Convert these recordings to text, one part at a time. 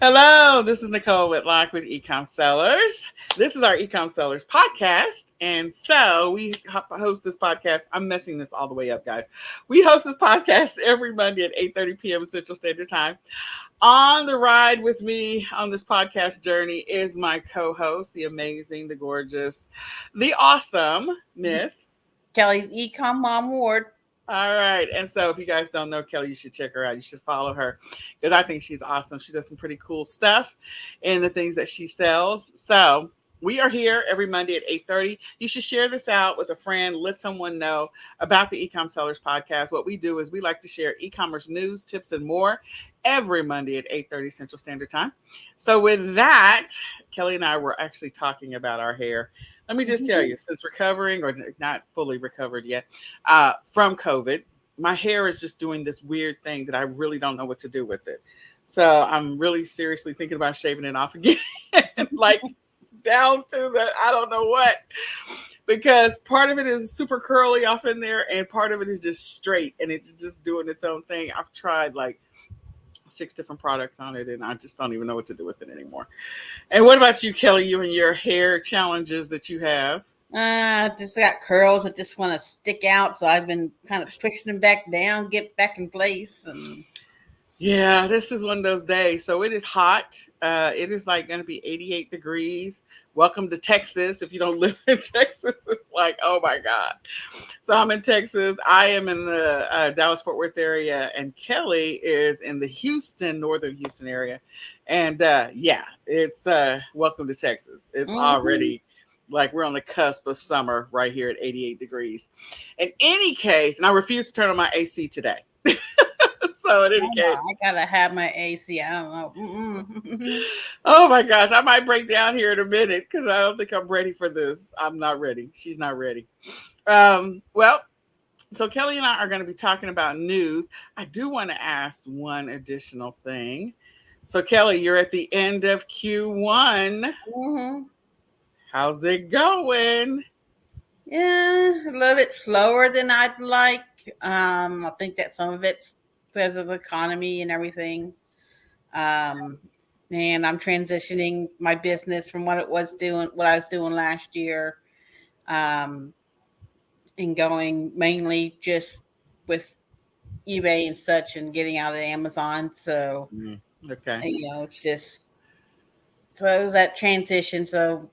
Hello, this is Nicole Whitlock with eCom Sellers. This is our eCom Sellers podcast. And so we host this podcast. I'm messing this all the way up, guys. We host this podcast every Monday at 8:30 p.m. Central Standard Time. On the ride with me on this podcast journey is my co-host, the amazing, the gorgeous, the awesome Miss Kelly's eCom Mom Ward. All right. And so if you guys don't know Kelly, you should check her out. You should follow her because I think she's awesome. She does some pretty cool stuff in the things that she sells. So we are here every Monday at 8:30. You should share this out with a friend. Let someone know about the eCom Sellers podcast. What we do is we like to share e-commerce news, tips, and more every Monday at 8:30 Central Standard Time. So with that, Kelly and I were actually talking about our hair. Let me just tell you, since recovering or not fully recovered yet from COVID, my hair is just doing this weird thing that I really don't know what to do with it. So I'm really seriously thinking about shaving it off again, like down to the I don't know what, because part of it is super curly off in there, and part of it is just straight, and it's just doing its own thing. I've tried like 6 different products on it, and I just don't even know what to do with it anymore. And what about you, Kelly? You and your hair challenges that you have? Just got curls that just want to stick out, so I've been kind of pushing them back down, get back in place. And yeah, this is one of those days. So it is hot. It is like going to be 88 degrees. Welcome to Texas. If you don't live in Texas, it's like, oh my God. So I'm in Texas. I am in the Dallas-Fort Worth area, and Kelly is in the northern Houston area. And yeah, it's welcome to Texas. It's already like we're on the cusp of summer right here at 88 degrees. In any case, and I refuse to turn on my AC today. So in any case, I gotta have my AC. I don't know. Oh my gosh, I might break down here in a minute because I don't think I'm ready for this. I'm not ready. She's not ready. Well, so Kelly and I are going to be talking about news. I do want to ask one additional thing. So Kelly, you're at the end of Q1. How's it going? Yeah, a little bit slower than I'd like. I think that some of it's because of the economy and everything. And I'm transitioning my business from what I was doing last year, and going mainly just with eBay and such, and getting out of Amazon. So, Okay. it's just so that transition. So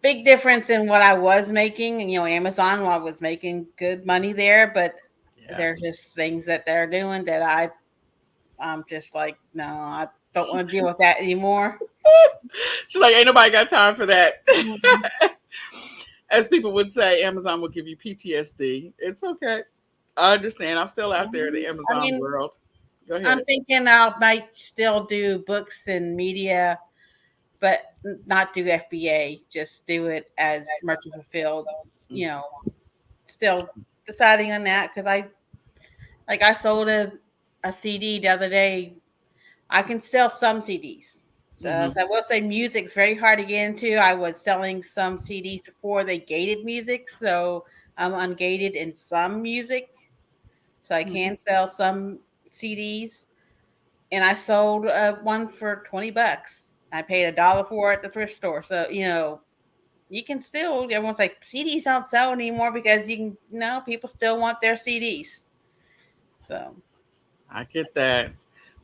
big difference in what I was making. And Amazon, I was making good money there, but there's just things that they're doing that I'm just like, no, I don't want to deal with that anymore. She's like, ain't nobody got time for that. As people would say, Amazon will give you PTSD. It's okay. I understand. I'm still out there in the Amazon world. Go ahead. I'm thinking I might still do books and media, but not do FBA. Just do it as merchant fulfilled. Still deciding on that because I sold a CD the other day. I can sell some CDs. So I will say music's very hard to get into. I was selling some CDs before they gated music, so I'm ungated in some music. So I can sell some CDs. And I sold one for $20. I paid $1 for it at the thrift store. So, you can still, everyone's like, CDs don't sell anymore because people still want their CDs. So I get that.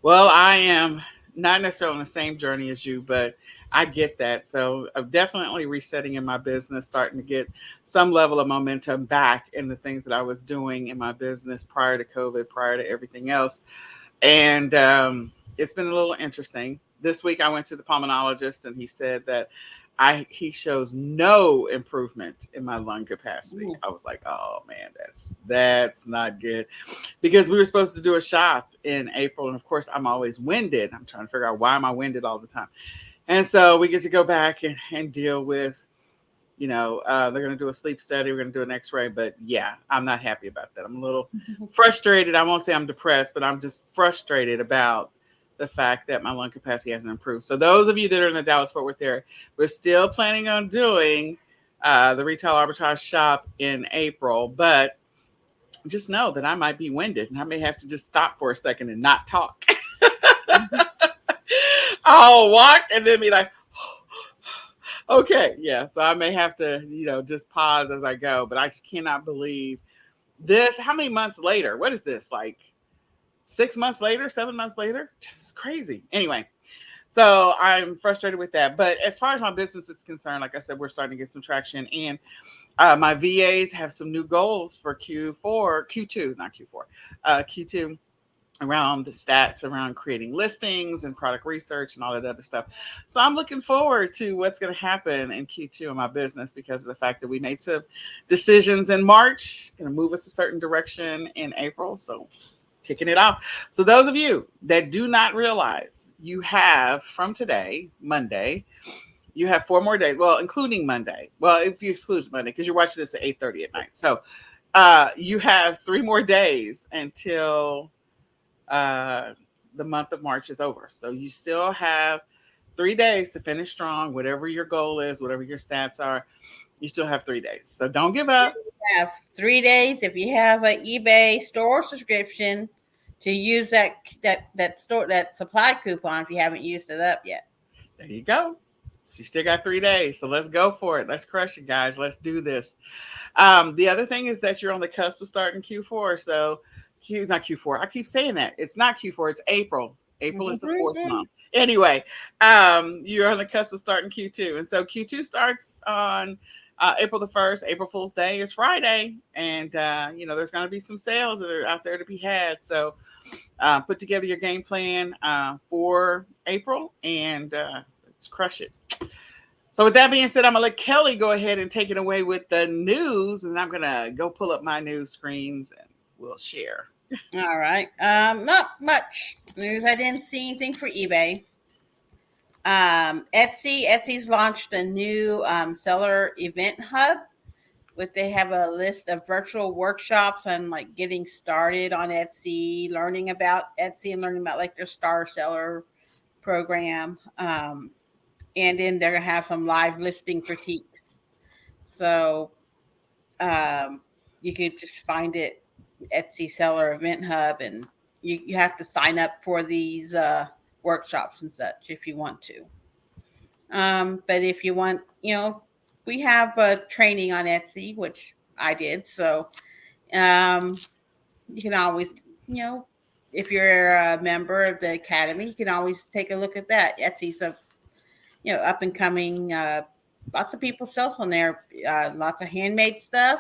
Well, I am not necessarily on the same journey as you, but I get that. So I'm definitely resetting in my business, starting to get some level of momentum back in the things that I was doing in my business prior to COVID, prior to everything else. And it's been a little interesting. This week I went to the pulmonologist, and he said that he shows no improvement in my lung capacity. I was like, oh man, that's not good, because we were supposed to do a shop in April, and of course I'm always winded. I'm trying to figure out why am I winded all the time. And so we get to go back and deal with, they're going to do a sleep study. We're going to do an x-ray, but yeah, I'm not happy about that. I'm a little frustrated. I won't say I'm depressed, but I'm just frustrated about the fact that my lung capacity hasn't improved. So those of you that are in the Dallas-Fort Worth area, we're still planning on doing the retail arbitrage shop in April, but just know that I might be winded and I may have to just stop for a second and not talk. Mhm. I'll walk and then be like, okay, yeah. So I may have to, just pause as I go. But I just cannot believe this. How many months later? What is this? Like 6 months later, 7 months later? Just crazy. Anyway, so I'm frustrated with that. But as far as my business is concerned, like I said, we're starting to get some traction. And my VAs have some new goals for Q4, Q2, not Q4, Q2, around the stats around creating listings and product research and all that other stuff. So I'm looking forward to what's going to happen in Q2 in my business because of the fact that we made some decisions in March, going to move us a certain direction in April. So kicking it off. So those of you that do not realize, you have from today, Monday, you have 4 more days. Well, including Monday. Well, if you exclude Monday, because you're watching this at 8:30 at night. So you have 3 more days until uh, the month of March is over. So you still have 3 days to finish strong, whatever your goal is, whatever your stats are. You still have 3 days. So don't give up. Have 3 days if you have an eBay store subscription to use that store that supply coupon if you haven't used it up yet. There you go. So you still got 3 days. So let's go for it. Let's crush it, guys. Let's do this. The other thing is that you're on the cusp of starting Q4. So Q is not Q4. I keep saying that. It's not Q4, it's April. April is the fourth month. Anyway, you're on the cusp of starting Q2. And so Q2 starts on April the 1st. April Fool's Day is Friday. And, there's going to be some sales that are out there to be had. So put together your game plan for April and let's crush it. So with that being said, I'm gonna let Kelly go ahead and take it away with the news, and I'm gonna go pull up my news screens and we'll share. All right. Not much news. I didn't see anything for eBay. Etsy's launched a new seller event hub. They have a list of virtual workshops on like getting started on Etsy, learning about Etsy, and learning about like their star seller program. And then they're gonna have some live listing critiques. So um, you could just find it Etsy Seller Event Hub, and you have to sign up for these workshops and such if you want to. But if you want, we have a training on Etsy, which I did. So um, you can always, you know, if you're a member of the academy, you can always take a look at that. Etsy's a up and coming. Lots of people sell on there. Lots of handmade stuff,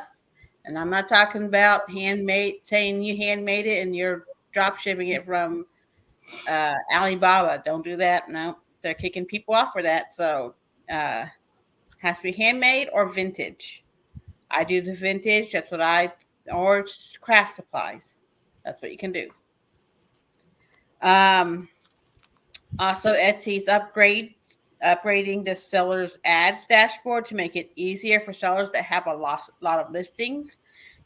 and I'm not talking about handmade, saying you handmade it and you're drop shipping it from Alibaba. Don't do that. No, they're kicking people off for that. So uh, has to be handmade or vintage. I do the vintage. That's what or craft supplies. That's what you can do. Um, Also, Etsy's upgrading the seller's ads dashboard to make it easier for sellers that have a lot of listings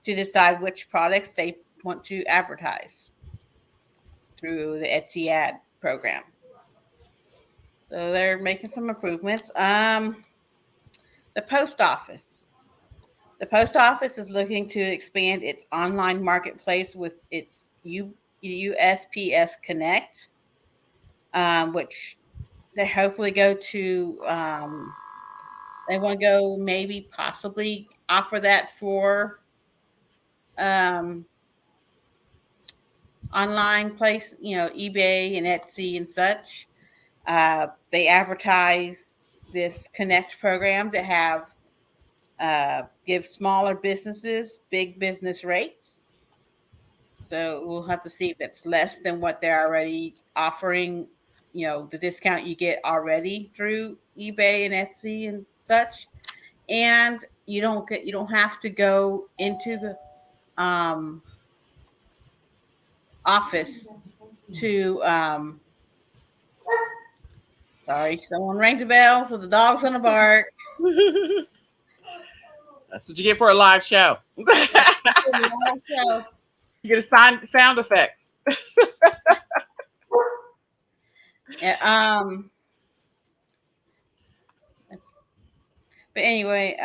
to decide which products they want to advertise through the Etsy ad program. So they're making some improvements. The post office. The post office is looking to expand its online marketplace with its USPS Connect, which they hopefully go to. They want to go maybe possibly offer that for um, online place, eBay and Etsy and such. They advertise this Connect program to have give smaller businesses big business rates. So we'll have to see if it's less than what they're already offering. The discount you get already through eBay and Etsy and such. And you don't have to go into the um, office to sorry, someone rang the bell, so the dog's gonna bark. That's what you get for a live show. You So, get a sound effects. yeah, but anyway,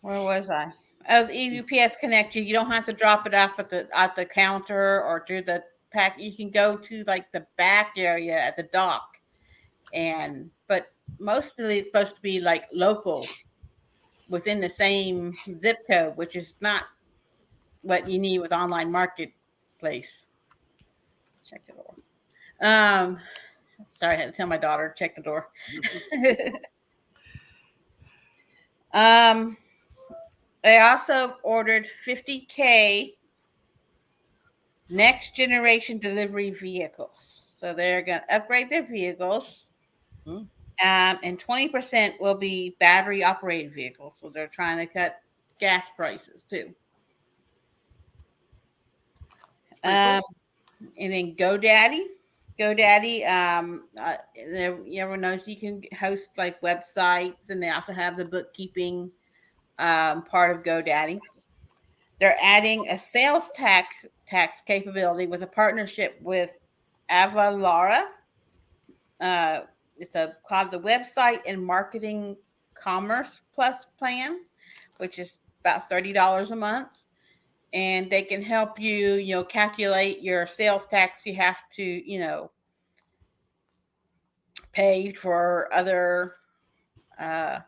where was I? Oh, the UPS Connect, you don't have to drop it off at the counter or through the pack. You can go to like the back area at the dock, but mostly it's supposed to be like local within the same zip code, which is not what you need with online marketplace. Check the door. Um, sorry, I had to tell my daughter to check the door. um, they also ordered 50K next generation delivery vehicles. So they're going to upgrade their vehicles. Hmm. And 20% will be battery operated vehicles. So they're trying to cut gas prices too. Pretty cool. And then GoDaddy. GoDaddy, everyone knows you can host like websites, and they also have the bookkeeping part of GoDaddy. They're adding a sales tax capability with a partnership with Avalara. Uh, it's called the Website and Marketing Commerce Plus plan, which is about $30 a month, and they can help you, calculate your sales tax you have to, pay for other uh,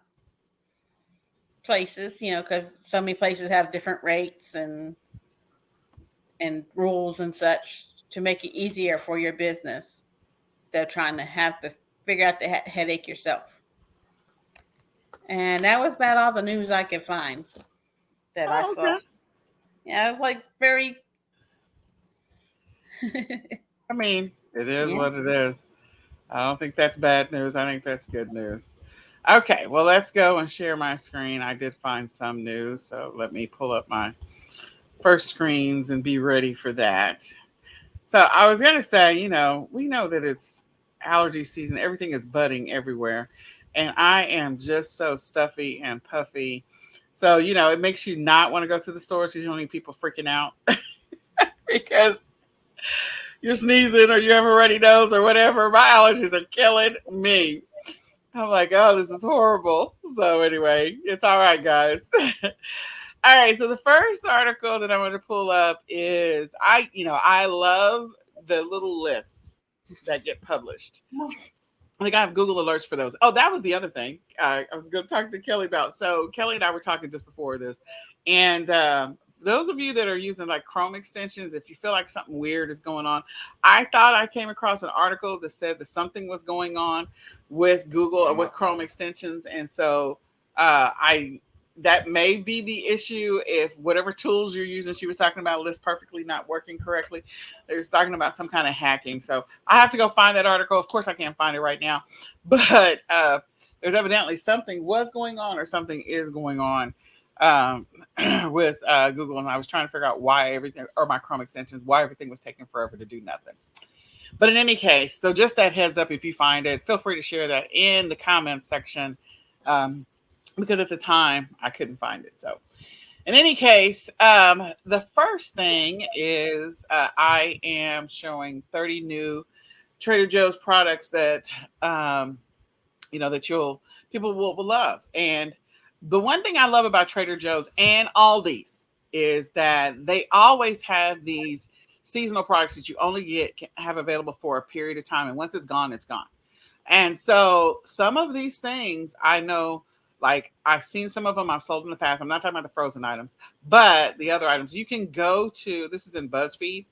places, because so many places have different rates and rules and such to make it easier for your business instead of trying to have to figure out the headache yourself. And that was about all the news I could find that I Oh, saw. okay. Yeah, it was like very. I mean, it is Yeah. what it is. I don't think that's bad news. I think that's good news. Okay, well, let's go and share my screen. I did find some news, so let me pull up my first screens and be ready for that. So I was going to say, we know that it's allergy season. Everything is budding everywhere. And I am just so stuffy and puffy. So, it makes you not want to go to the stores because you don't need people freaking out because you're sneezing or you have a runny nose or whatever. My allergies are killing me. I'm like, oh, this is horrible. So anyway, it's all right, guys. All right. So the first article that I want to pull up is I love the little lists that get published. I think I have Google alerts for those. Oh, that was the other thing I was going to talk to Kelly about. So Kelly and I were talking just before this, and those of you that are using like Chrome extensions, if you feel like something weird is going on, I thought I came across an article that said that something was going on with Google or with Chrome extensions, and so I that may be the issue if whatever tools you're using. She was talking about list perfectly not working correctly. They was talking about some kind of hacking. So I have to go find that article. Of course, I can't find it right now, but there's evidently something was going on or something is going on um, with Google, and I was trying to figure out why everything, or my Chrome extensions, why everything was taking forever to do nothing. But in any case, so just that heads up, if you find it, feel free to share that in the comments section, because at the time I couldn't find it. So in any case, the first thing is I am showing 30 new Trader Joe's products that that people will love. And the one thing I love about Trader Joe's and Aldi's is that they always have these seasonal products that you only have available for a period of time, and once it's gone, it's gone. And so some of these things I know, like I've seen some of them I've sold in the past. I'm not talking about the frozen items, but the other items you can go to. This is in BuzzFeed.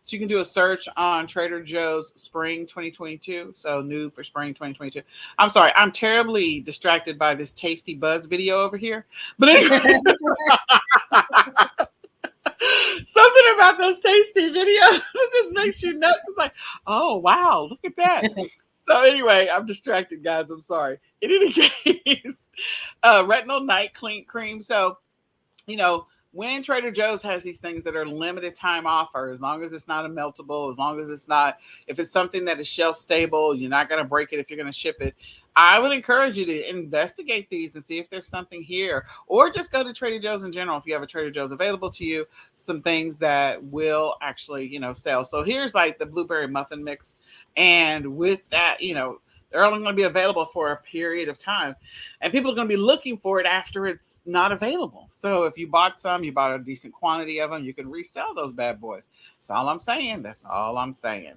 So you can do a search on Trader Joe's Spring 2022. So new for Spring 2022. I'm sorry, I'm terribly distracted by this Tasty Buzz video over here. But anyway, something about those tasty videos it just makes you nuts. It's like, oh wow, look at that. So anyway, I'm distracted, guys. I'm sorry. In any case, retinol night clean cream. So, when Trader Joe's has these things that are limited time offer, as long as it's not a meltable, as long as it's not, if it's something that is shelf stable, you're not going to break it if you're going to ship it. I would encourage you to investigate these and see if there's something here, or just go to Trader Joe's in general. If you have a Trader Joe's available to you, some things that will actually, sell. So here's like the blueberry muffin mix. And with that, They're only going to be available for a period of time. And people are going to be looking for it after it's not available. So if you bought some, you bought a decent quantity of them, you can resell those bad boys. That's all I'm saying. That's all I'm saying.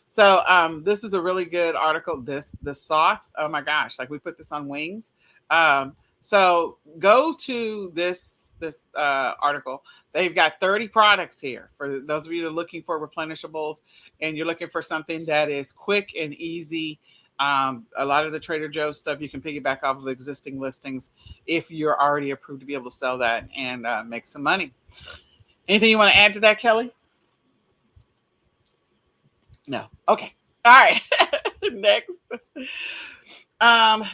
So this is a really good article. The sauce. Oh my gosh! Like we put this on wings. Um, so go to this article. They've got 30 products here for those of you that are looking for replenishables and you're looking for something that is quick and easy. A lot of the Trader Joe's stuff you can piggyback off of existing listings if you're already approved to be able to sell that and make some money. Anything you want to add to that, Kelly? No. Okay. All right. Next.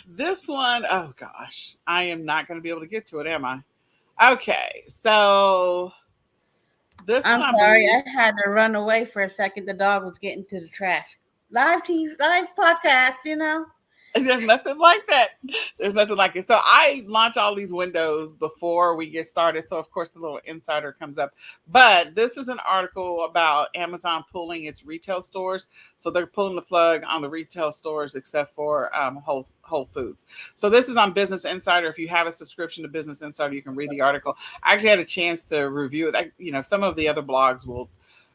This one, oh gosh, I am not going to be able to get to it, am I? Okay. So this I'm one, I sorry, believe. I had to run away for a second. The dog was getting to the trash. Live TV, live podcast, you know. There's nothing like that. There's nothing like it. So I launch all these windows before we get started. So of course the little insider comes up. But this is an article about Amazon pulling its retail stores. So they're pulling the plug on the retail stores except for Whole Foods. So this is on Business Insider. If you have a subscription to Business Insider, you can read the article. I actually had a chance to review it. Some of the other blogs will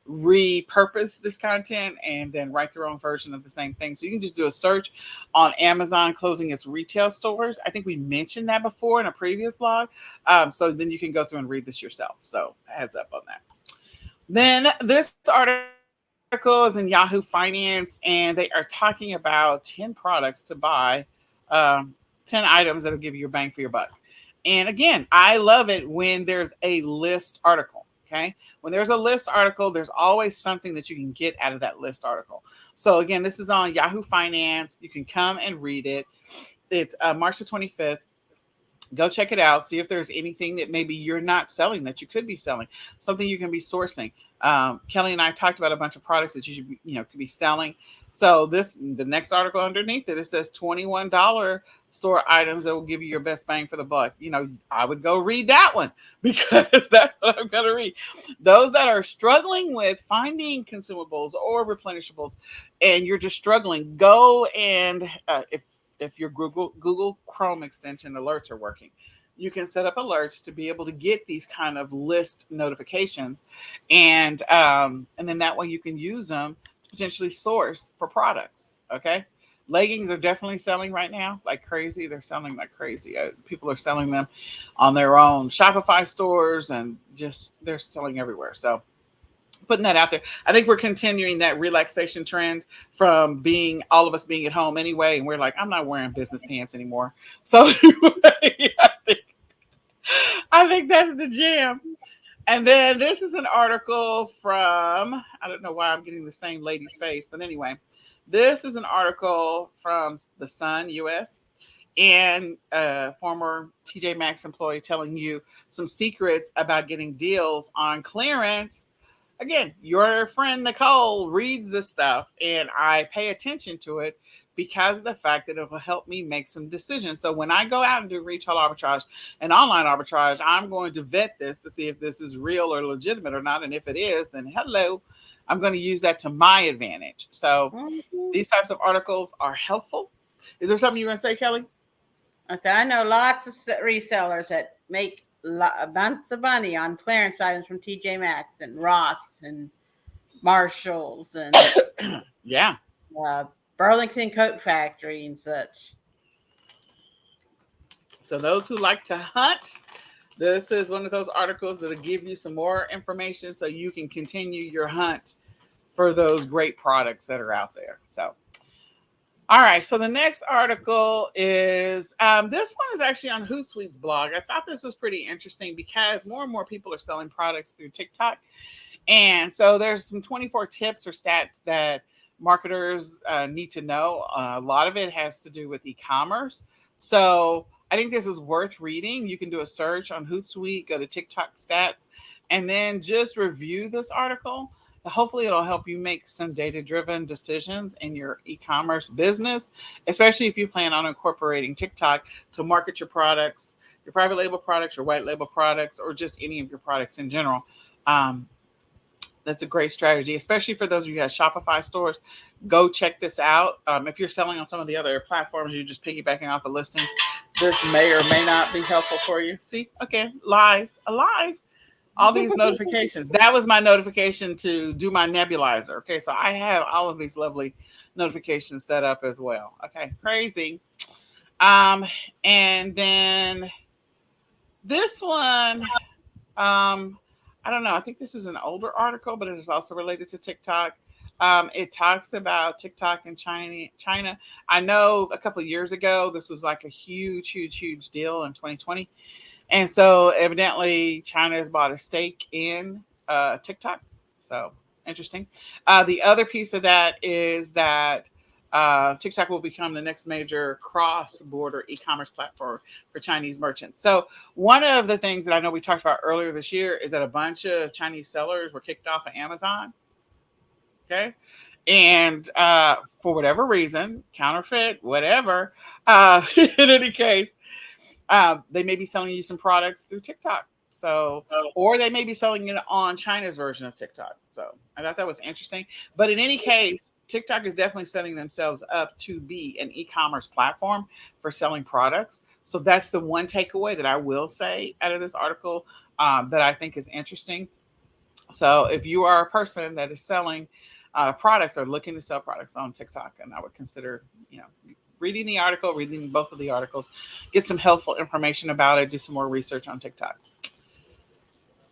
repurpose this content and then write their own version of the same thing. So you can just do a search on Amazon closing its retail stores. I think we mentioned that before in a previous blog. So then you can go through and read this yourself. So heads up on that. Then this article is in Yahoo Finance, and they are talking about 10 products to buy, um, 10 items that'll give you your bang for your buck. And again, I love it when there's a list article. Okay. When there's a list article, there's always something that you can get out of that list article. So again, this is on Yahoo Finance. You can come and read it. It's March the 25th. Go check it out. See if there's anything that maybe you're not selling that you could be selling, something you can be sourcing. Kelly and I talked about a bunch of products that you should be, could be selling. So the next article underneath it, it says $21 store items that will give you your best bang for the buck. I would go read that one because that's what I'm going to read. Those that are struggling with finding consumables or replenishables and you're just struggling, go and if your Google Chrome extension alerts are working, you can set up alerts to be able to get these kind of list notifications, and then that way you can use them to potentially source for products. Okay, leggings are definitely selling right now like crazy. They're selling like crazy. People are selling them on their own Shopify stores, and just they're selling everywhere. So putting that out there. I think we're continuing that relaxation trend from being all of us being at home anyway, and we're like, I'm not wearing business pants anymore. So I think that's the jam. And then this is an article from, I don't know why I'm getting the same lady's face, but anyway, this is an article from the Sun US, and a former TJ Maxx employee telling you some secrets about getting deals on clearance. Again, your friend Nicole reads this stuff and I pay attention to it because of the fact that it will help me make some decisions. So when I go out and do retail arbitrage and online arbitrage, I'm going to vet this to see if this is real or legitimate or not. And if it is, then hello, I'm going to use that to my advantage. So Mhm. these types of articles are helpful. Is there something you want to say, Kelly? I said I know lots of resellers that make bunch of money on clearance items from TJ Maxx and Ross and Marshalls and Yeah. uh, Burlington Coat Factory and such. So those who like to hunt, this is one of those articles that'll give you some more information so you can continue your hunt for those great products that are out there. So, all right. So the next article is this one is actually on Hootsuite's blog. I thought this was pretty interesting because more and more people are selling products through TikTok. And so there's some 24 tips or stats that marketers need to know. A lot of it has to do with e-commerce. So I think this is worth reading. You can do a search on Hootsuite, go to TikTok stats, and then just review this article. Hopefully, it'll help you make some data-driven decisions in your e-commerce business, especially if you plan on incorporating TikTok to market your products, your private label products, your white label products, or just any of your products in general. Um, That's a great strategy, especially for those of you who have Shopify stores. Go check this out. If you're selling on some of the other platforms, you're just piggybacking off the listings. This may or may not be helpful for you. See, okay, alive. All these notifications. That was my notification to do my nebulizer. Okay, so I have all of these lovely notifications set up as well. Okay, crazy. Um, and then this one, I don't know. I think this is an older article, but it is also related to TikTok. It talks about TikTok in China. China. I know a couple of years ago, this was like a huge deal in 2020. And so evidently China has bought a stake in TikTok. So interesting. The other piece of that is that TikTok will become the next major cross-border e-commerce platform for Chinese merchants. So one of the things that I know we talked about earlier this year is that a bunch of Chinese sellers were kicked off of Amazon. Okay. And for whatever reason, counterfeit, whatever, in any case, they may be selling you some products through TikTok. So, or they may be selling it on China's version of TikTok. So, I thought that was interesting. But in any case, TikTok is definitely setting themselves up to be an e-commerce platform for selling products. So that's the one takeaway that I will say out of this article that I think is interesting. So if you are a person that is selling products or looking to sell products on TikTok, and I would consider, reading the article, reading both of the articles, get some helpful information about it, do some more research on TikTok.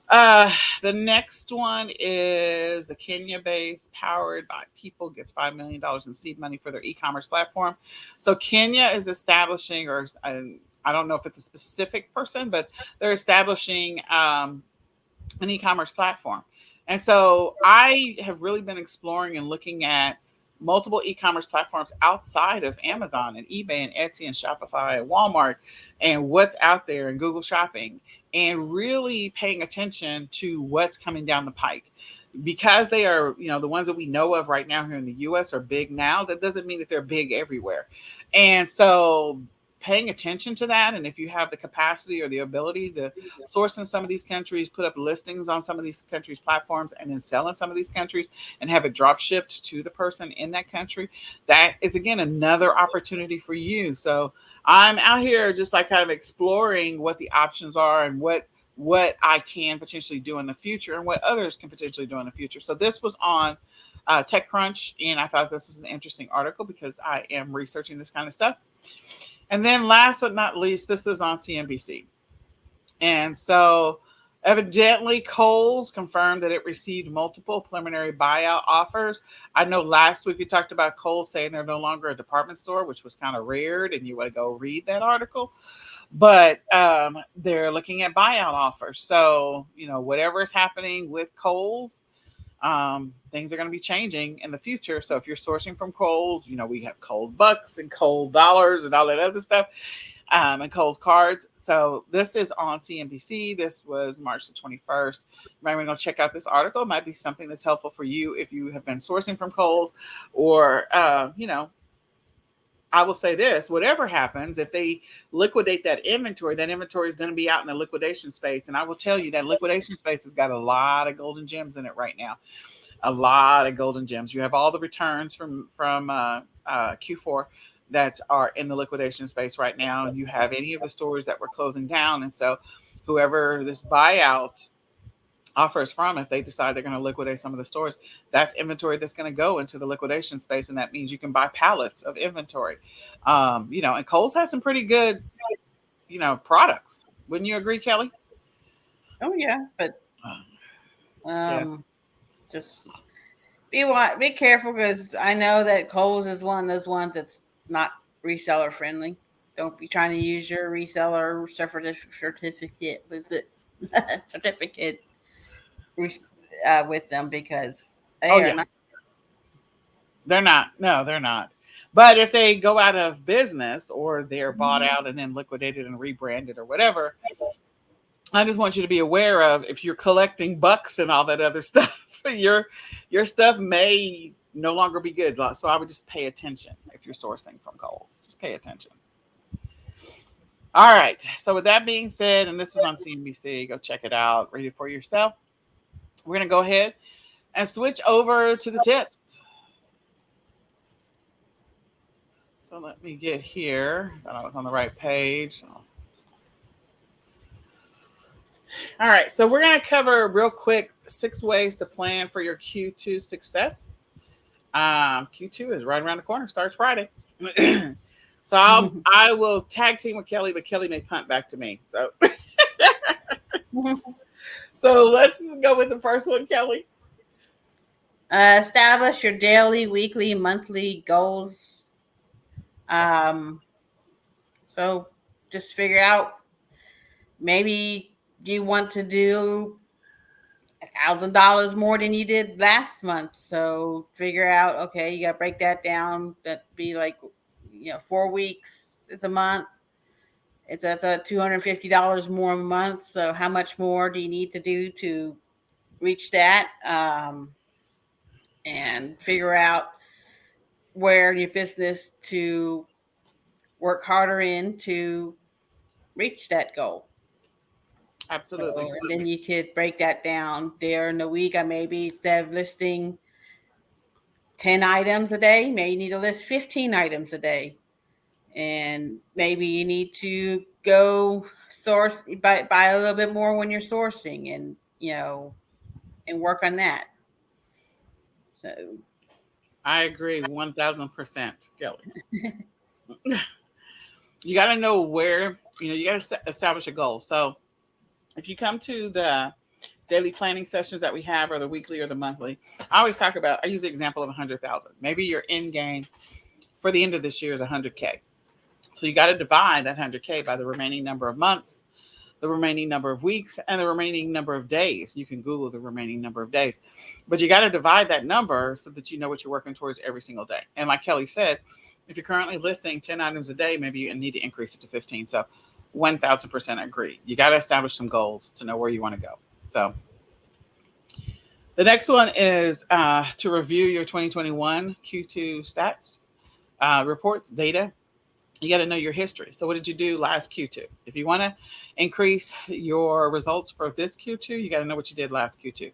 The next one is a Kenya-based powered by people gets $5 million in seed money for their e-commerce platform. So Kenya is establishing, or I don't know if it's a specific person, but they're establishing an e-commerce platform. And so I have really been exploring and looking at multiple e-commerce platforms outside of Amazon and eBay and Etsy and Shopify and Walmart and what's out there in Google Shopping, and really paying attention to what's coming down the pike. Because they are, the ones that we know of right now here in the US are big now, that doesn't mean that they're big everywhere. And so paying attention to that, and if you have the capacity or the ability to source in some of these countries, put up listings on some of these countries platforms, and then sell in some of these countries and have it drop shipped to the person in that country, that is again another opportunity for you. So I'm out here just like kind of exploring what the options are and what I can potentially do in the future and what others can potentially do in the future. So this was on TechCrunch, and I thought this was an interesting article because I am researching this kind of stuff. And then last but not least, this is on CNBC. And so evidently Kohls confirmed that it received multiple preliminary buyout offers. I know last week we talked about Kohls saying they're no longer a department store, which was kind of weird, and you want to go read that article. But they're looking at buyout offers. So, whatever is happening with Kohls, things are going to be changing in the future. So if you're sourcing from Kohls, we have Kohls Bucks and Kohls Dollars and all that other stuff, and Kohls Cards. So this is on CNBC. This was March the 21st. You might want to check out this article. It might be something that's helpful for you if you have been sourcing from Kohls, or, I will say this, whatever happens, if they liquidate that inventory is going to be out in the liquidation space. And I will tell you that liquidation space has got a lot of golden gems in it right now. A lot of golden gems. You have all the returns from Q4 that are in the liquidation space right now. You have any of the stores that were closing down. And so whoever this buyout offers from, if they decide they're going to liquidate some of the stores, that's inventory that's going to go into the liquidation space, and that means you can buy pallets of inventory. And Kohls has some pretty good products. Wouldn't you agree, Kelly? Oh yeah, but Yeah. just be careful, because I know that Kohls is one of those ones that's not reseller friendly. Don't be trying to use your reseller certificate with it certificate with them, because Oh they are yeah. not. They're not. No, they're not. But if they go out of business or they're bought out and then liquidated and rebranded or whatever, I just want you to be aware of, if you're collecting bucks and all that other stuff, your stuff may no longer be good. So I would just pay attention if you're sourcing from Kohls. Just pay attention. All right. So with that being said, and this is on CNBC, go check it out, read it for yourself. We're going to go ahead and switch over to the tips. So let me get here. Thought I was on the right page. All right, so we're going to cover real quick 6 ways to plan for your Q2 success. Q2 is right around the corner. Starts Friday. So I will tag team with Kelly, but Kelly may punt back to me. So so let's go with the first one, Kelly. Establish your daily, weekly, monthly goals. Um, so just figure out, maybe you want to do $1,000 more than you did last month. So figure out, okay, you got to break that down. That'd be like, 4 weeks. It's a month. That's a $250 more a month. So how much more do you need to do to reach that? And figure out where in your business to work harder in to reach that goal. Absolutely. So, and then you could break that down there in the week. I maybe instead of listing 10 items a day, maybe you need to list 15 items a day. And maybe you need to go source, buy a little bit more when you're sourcing, and and work on that. So I agree 1000%, Kelly. You got to know where, you got to establish a goal. So if you come to the daily planning sessions that we have, or the weekly or the monthly, I use the example of 100,000. Maybe your end game for the end of this year is 100K. So you got to divide that 100K by the remaining number of months, the remaining number of weeks, and the remaining number of days. You can Google the remaining number of days, but you got to divide that number so that you know what you're working towards every single day. And like Kelly said, if you're currently listing 10 items a day, maybe you need to increase it to 15. So 1000% agree. You got to establish some goals to know where you want to go. So the next one is to review your 2021 Q2 stats, reports, data. You got to know your history. So what did you do last Q2? If you want to increase your results for this Q2, you got to know what you did last Q2.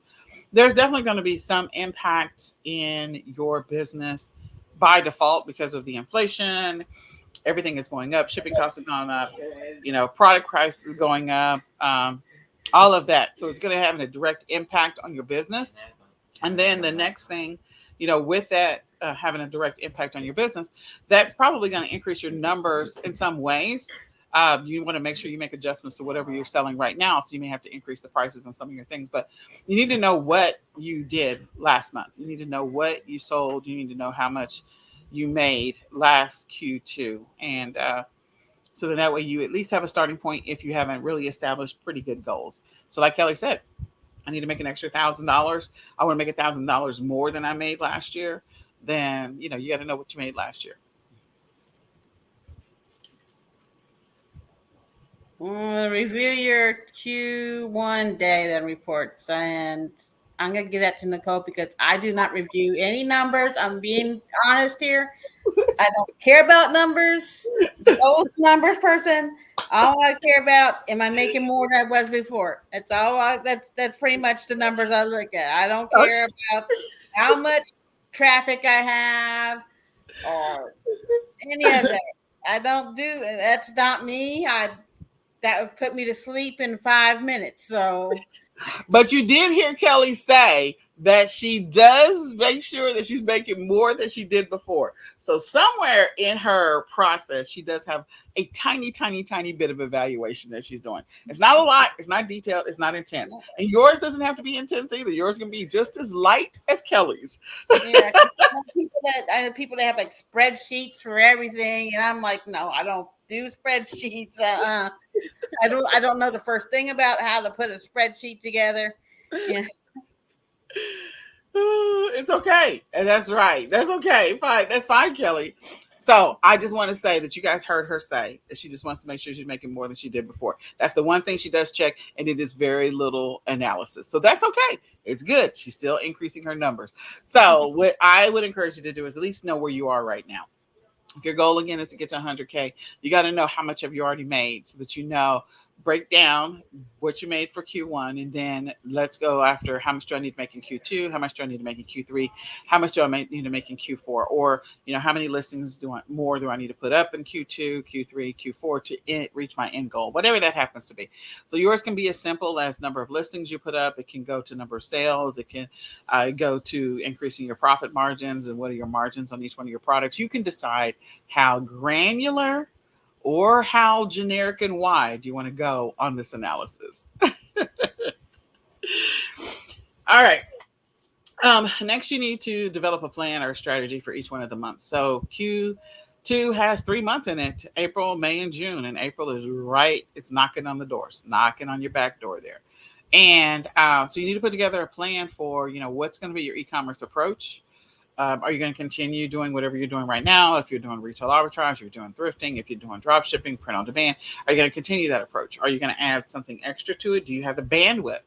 There's definitely going to be some impact in your business by default because of the inflation. Everything is going up. Shipping costs are going up. Product price is going up. All of that. So it's going to have a direct impact on your business. And then the next thing, with that having a direct impact on your business, that's probably going to increase your numbers in some ways. You want to make sure you make adjustments to whatever you're selling right now. So you may have to increase the prices on some of your things, but you need to know what you did last month. You need to know what you sold. You need to know how much you made last Q2. And so then that way you at least have a starting point if you haven't really established pretty good goals. So like Kelly said, I need to make an extra $1,000. I want to make $1,000 more than I made last year. Then, you got to know what you made last year. Review your Q1 data reports, and I'm going to give that to Nicole because I do not review any numbers. I'm being honest here. I don't care about numbers. Those numbers person. All I care about, am I making more than I was before? That's all. That's pretty much the numbers I look at. I don't care about how much traffic I have or any of that. I don't do that. That's not me. That would put me to sleep in 5 minutes. So, but you did hear Kelly say that she does make sure that she's making more than she did before. So somewhere in her process, she does have a tiny, tiny, tiny bit of evaluation that she's doing. It's not a lot. It's not detailed. It's not intense. And yours doesn't have to be intense either. Yours can be just as light as Kelly's. Yeah, I know people that have like spreadsheets for everything, and I'm like, no, I don't do spreadsheets. I don't know the first thing about how to put a spreadsheet together. Yeah. It's okay. And that's right. That's okay. Fine. That's fine, Kelly. So I just want to say that you guys heard her say that she just wants to make sure she's making more than she did before. That's the one thing she does check, and it is very little analysis. So that's okay. It's good. She's still increasing her numbers. So what I would encourage you to do is at least know where you are right now. If your goal again is to get to 100K, you got to know how much have you already made so that you know break down what you made for Q1, and then let's go after how much do I need to make in Q2, how much do I need to make in Q3, how much do I need to make in Q4, or how many listings do I need to put up in Q2, Q3, Q4 to reach my end goal, whatever that happens to be. So yours can be as simple as number of listings you put up. It can go to number of sales. It can go to increasing your profit margins and what are your margins on each one of your products. You can decide how granular or how generic and wide you want to go on this analysis. All right. Next, you need to develop a plan or a strategy for each one of the months. So Q2 has 3 months in it: April, May, and June. And April is right; it's knocking on the doors, knocking on your back door there. And so you need to put together a plan for what's going to be your e-commerce approach. Are you going to continue doing whatever you're doing right now? If you're doing retail arbitrage, if you're doing thrifting, if you're doing drop shipping, print on demand, are you going to continue that approach? Are you going to add something extra to it? Do you have the bandwidth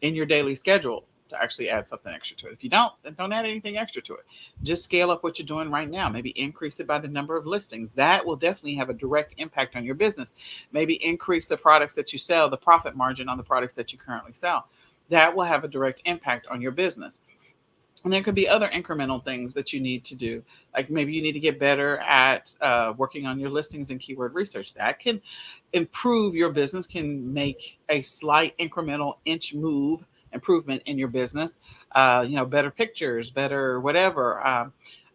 in your daily schedule to actually add something extra to it? If you don't, then don't add anything extra to it. Just scale up what you're doing right now. Maybe increase it by the number of listings. That will definitely have a direct impact on your business. Maybe increase the products that you sell, the profit margin on the products that you currently sell. That will have a direct impact on your business. And there could be other incremental things that you need to do. Like maybe you need to get better at working on your listings and keyword research. That can improve your business, can make a slight incremental inch move improvement in your business. Better pictures, better whatever.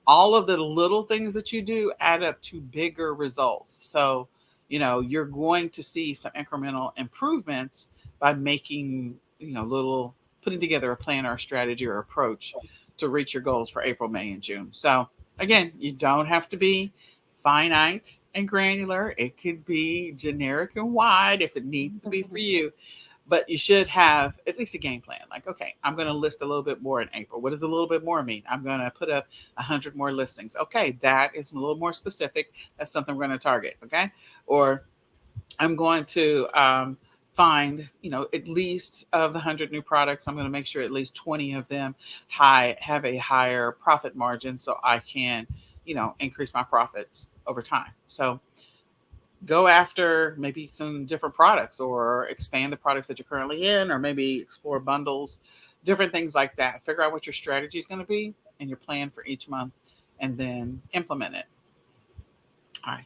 All of the little things that you do add up to bigger results. So, you're going to see some incremental improvements by making, little, putting together a plan or a strategy or approach to reach your goals for April, May, and June. So again, you don't have to be finite and granular. It could be generic and wide if it needs to be for you. But you should have at least a game plan. Like, okay, I'm going to list a little bit more in April. What does a little bit more mean? I'm going to put up 100 more listings. Okay, that is a little more specific. That's something we're going to target. Okay, or I'm going to find, at least of the 100 new products, I'm going to make sure at least 20 of them have a higher profit margin so I can, increase my profits over time. So go after maybe some different products or expand the products that you're currently in, or maybe explore bundles, different things like that. Figure out what your strategy is going to be and your plan for each month, and then implement it. All right.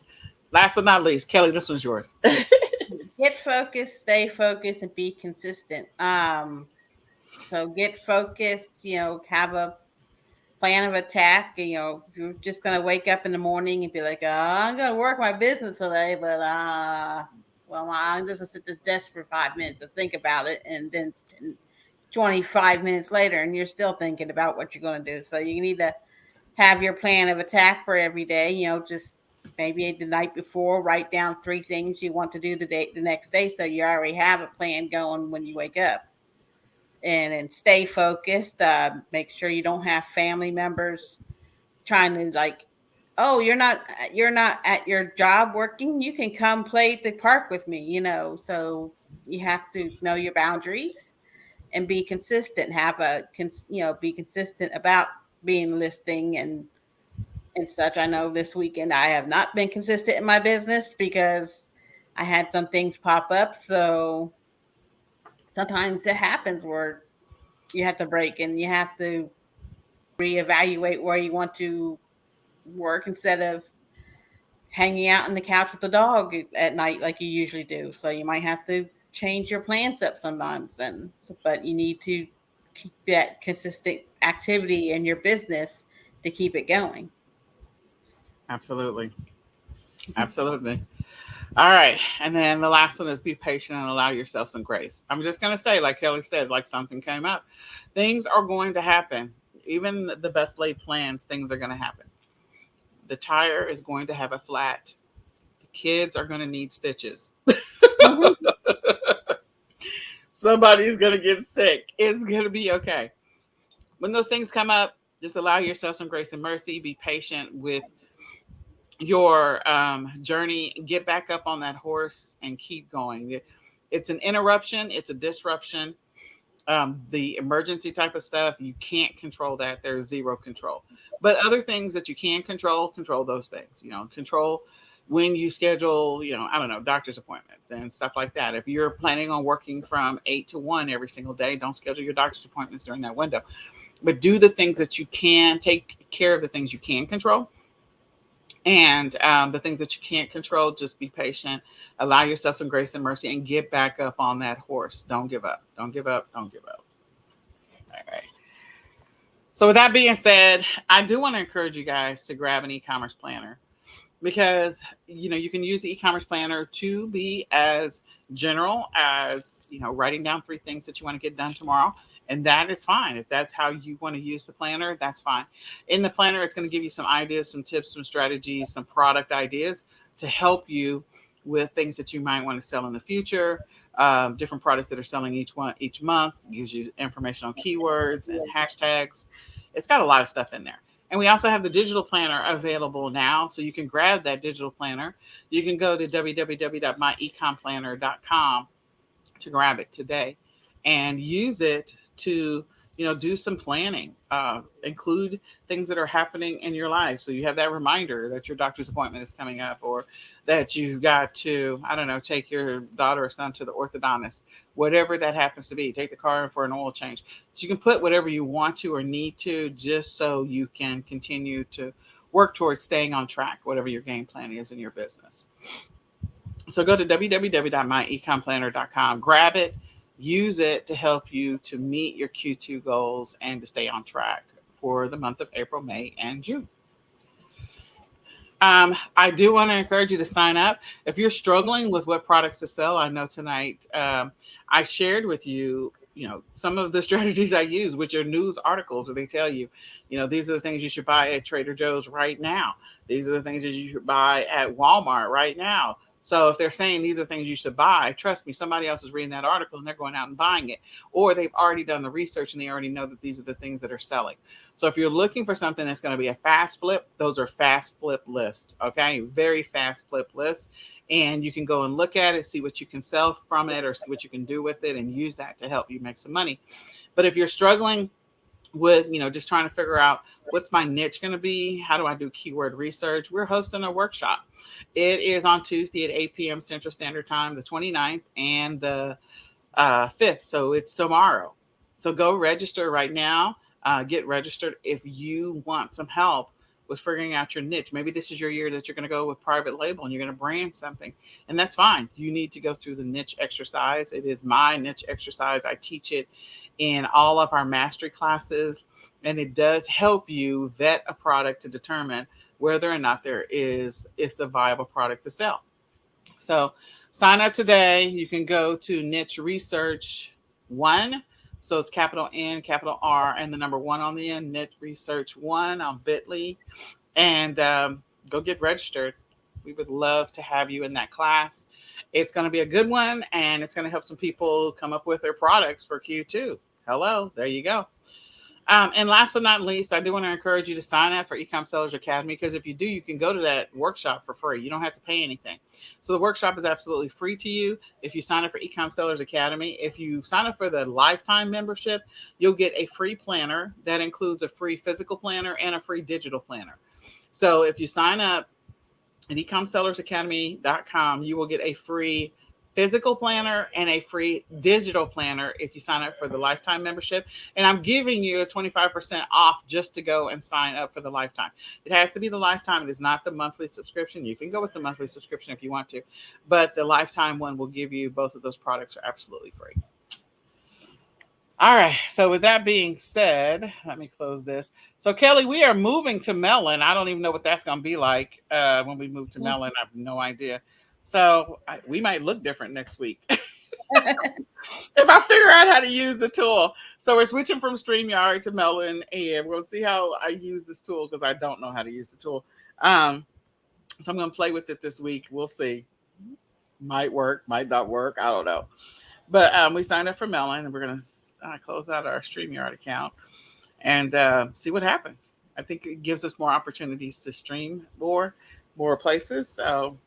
Last but not least, Kelly, this one's yours. Get focused, stay focused, and be consistent. So get focused. Have a plan of attack. You're just gonna wake up in the morning and be like, I'm gonna work my business today, but well, I'm just gonna sit at this desk for 5 minutes and think about it, and then 25 minutes later, and you're still thinking about what you're gonna do. So you need to have your plan of attack for every day. Just maybe the night before, write down 3 things you want to do the next day, so you already have a plan going when you wake up. And then stay focused. Make sure you don't have family members trying to like, oh, you're not at your job working. You can come play at the park with me. So you have to know your boundaries and be consistent. Be consistent about being listing and such. I know this weekend I have not been consistent in my business because I had some things pop up. So sometimes it happens where you have to break and you have to reevaluate where you want to work instead of hanging out on the couch with the dog at night like you usually do. So you might have to change your plans up sometimes, but you need to keep that consistent activity in your business to keep it going. Absolutely. Absolutely. All right. And then the last one is be patient and allow yourself some grace. I'm just going to say, like Kelly said, like something came up. Things are going to happen. Even the best laid plans, things are going to happen. The tire is going to have a flat. The kids are going to need stitches. Mhm. Somebody's going to get sick. It's going to be okay. When those things come up, just allow yourself some grace and mercy. Be patient with your journey. Get back up on that horse and keep going. It's an interruption, it's a disruption. The emergency type of stuff, you can't control that. There's zero control. But other things that you can control, control those things. Control when you schedule, I don't know, doctor's appointments and stuff like that. If you're planning on working from 8 to 1 every single day, don't schedule your doctor's appointments during that window. But do the things that you can, take care of the things you can control. And the things that you can't control, just be patient, allow yourself some grace and mercy, and get back up on that horse. Don't give up. Don't give up. Don't give up. All right. So, with that being said, I do want to encourage you guys to grab an e-commerce planner, because you can use the e-commerce planner to be as general as writing down 3 things that you want to get done tomorrow, and that is fine. If that's how you want to use the planner, that's fine. In the planner, it's going to give you some ideas, some tips, some strategies, some product ideas to help you with things that you might want to sell in the future, different products that are selling each month. Gives you information on keywords and hashtags. It's got a lot of stuff in there. And we also have the digital planner available now. So you can grab that digital planner. You can go to www.myecomplanner.com to grab it today and use it to do some planning, include things that are happening in your life, so you have that reminder that your doctor's appointment is coming up, or that you've got to, I don't know, take your daughter or son to the orthodontist, whatever that happens to be. Take the car in for an oil change. So you can put whatever you want to or need to, just so you can continue to work towards staying on track, whatever your game plan is in your business. So go to www.myecomplanner.com, grab it, use it to help you to meet your Q2 goals and to stay on track for the month of April, May, and June. I do want to encourage you to sign up. If you're struggling with what products to sell, I know tonight I shared with you, some of the strategies I use, which are news articles where they tell you, these are the things you should buy at Trader Joe's right now. These are the things that you should buy at Walmart right now. So if they're saying these are things you should buy, trust me, somebody else is reading that article and they're going out and buying it. Or they've already done the research and they already know that these are the things that are selling. So if you're looking for something that's going to be a fast flip, those are fast flip lists. Okay, very fast flip lists. And you can go and look at it, see what you can sell from it, or see what you can do with it, and use that to help you make some money. But if you're struggling with, just trying to figure out what's my niche going to be, how do I do keyword research, we're hosting a workshop. It is on Tuesday at 8 p.m. Central Standard Time, the 29th and the 5th. So it's tomorrow. So go register right now. Get registered if you want some help with figuring out your niche. Maybe this is your year that you're going to go with private label and you're going to brand something. And that's fine. You need to go through the niche exercise. It is my niche exercise. I teach it in all of our mastery classes. And it does help you vet a product to determine whether or not it's a viable product to sell. So sign up today. You can go to Niche Research One. So it's capital N, capital R, and the number 1 on the end, Niche Research One on Bitly, and go get registered. We would love to have you in that class. It's going to be a good one, and it's going to help some people come up with their products for Q2. Hello, there you go. And last but not least, I do want to encourage you to sign up for eCom Sellers Academy, because if you do, you can go to that workshop for free. You don't have to pay anything. So the workshop is absolutely free to you if you sign up for eCom Sellers Academy. If you sign up for the lifetime membership, you'll get a free planner that includes a free physical planner and a free digital planner. So if you sign up at ecomsellersacademy.com, you will get a free physical planner and a free digital planner if you sign up for the lifetime membership. And I'm giving you a 25% off just to go and sign up for the lifetime. It has to be the lifetime. It is not the monthly subscription. You can go with the monthly subscription if you want to, but the lifetime one will give you both of those products are absolutely free. All right. So with that being said, let me close this. So Kelly, we are moving to Melon. I don't even know what that's going to be like when we move to Melon. I have no idea. So we might look different next week if I figure out how to use the tool. So we're switching from StreamYard to Melon, and we'll see how I use this tool, because I don't know how to use the tool. So I'm going to play with it this week. We'll see. Might work, might not work. I don't know. But we signed up for Melon, and we're going to close out our StreamYard account and see what happens. I think it gives us more opportunities to stream more places. So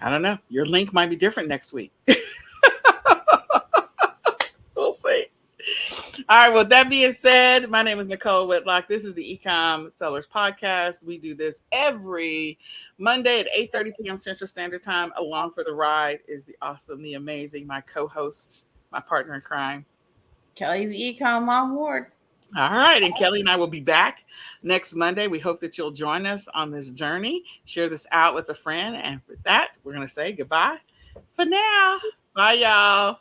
I don't know. Your link might be different next week. We'll see. All right. Well, that being said, my name is Nicole Whitlock. This is the Ecom Sellers Podcast. We do this every Monday at 8:30 p.m. Central Standard Time. Along for the ride is the awesome, the amazing, my co-host, my partner in crime. Kelly the eCom Mom Ward. All right. And Kelly and I will be back next Monday. We hope that you'll join us on this journey. Share this out with a friend. And for that, we're going to say goodbye for now. Bye, y'all.